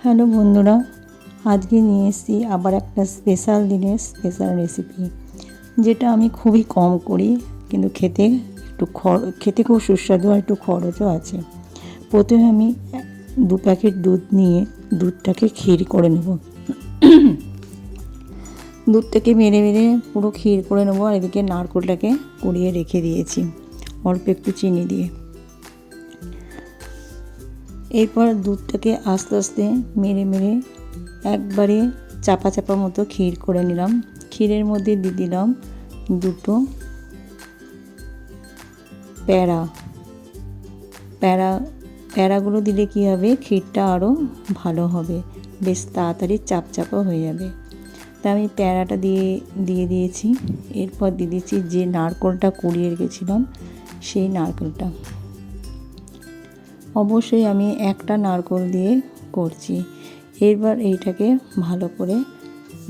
Hello বন্ধুরা, আজকে নিয়ে এসেছি আবার একটা স্পেশাল দিনের স্পেশাল রেসিপি, যেটা আমি খুবই কম করি কিন্তু খেতে খুব সুস্বাদু আর একটু খরচও আছে। প্রথমে আমি 2 প্যাকেট দুধ নিয়ে দুধটাকে ক্ষীর করে নেব। দুধটাকে মেরে মেরে পুরো ক্ষীর করে নেবো। আর এদিকে নারকেলটাকে কুড়িয়ে রেখে দিয়েছি অল্প একটু চিনি দিয়ে। এরপর দুধটাকে আস্তে আস্তে মেরে মেরে একবারে চাপা চাপা মতো ক্ষীর করে নিলাম। ক্ষীরের মধ্যে দিয়ে দিলাম 2 প্যারাগুলো দিলে কী হবে, ক্ষীরটা আরও ভালো হবে, বেশ তাড়াতাড়ি চাপচাপা হয়ে যাবে। তা আমি প্যারাটা দিয়ে দিয়েছি। এরপর দিয়ে দিচ্ছি যে নারকেলটা কুড়িয়ে রেখেছিলাম সেই নারকেলটা। অবশ্যই আমি একটা নারকেল দিয়ে করছি। এরপর এইটাকে ভালো করে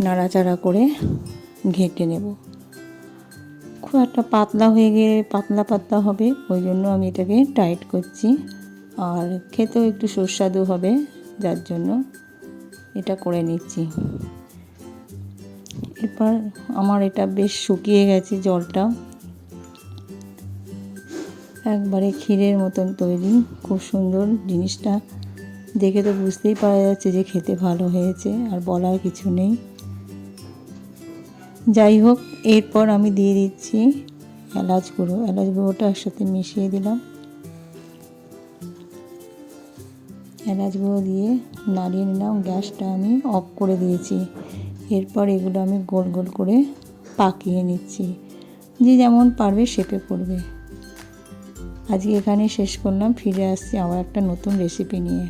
নাড়াচাড়া করে ঘেঁটে নেব। খুব একটা পাতলা হয়ে গেলে পাতলা পাতলা হবে, ওই জন্য আমি এটাকে টাইট করছি। আর খেতেও একটু সুস্বাদু হবে, যার জন্য এটা করে নিচ্ছি। এরপর আমার এটা বেশ শুকিয়ে গেছে, জলটা একবারে ক্ষীরের মতন তৈরি। খুব সুন্দর, জিনিসটা দেখে তো বুঝতেই পারা যাচ্ছে যে খেতে ভালো হয়েছে, আর বলার কিছু নেই। যাই হোক, এরপর আমি দিয়ে দিচ্ছি এলাচ গুঁড়োটা একসাথে মিশিয়ে দিলাম। এলাচ গুঁড়ো দিয়ে নাড়িয়ে নিলাম। গ্যাসটা আমি অফ করে দিয়েছি। এরপর এগুলো আমি গোল গোল করে পাকিয়ে নিচ্ছি, যে যেমন পারবে শেপে করবে। আজকে এখানে শেষ করলাম, ফিরে আসছি আবার একটা নতুন রেসিপি নিয়ে।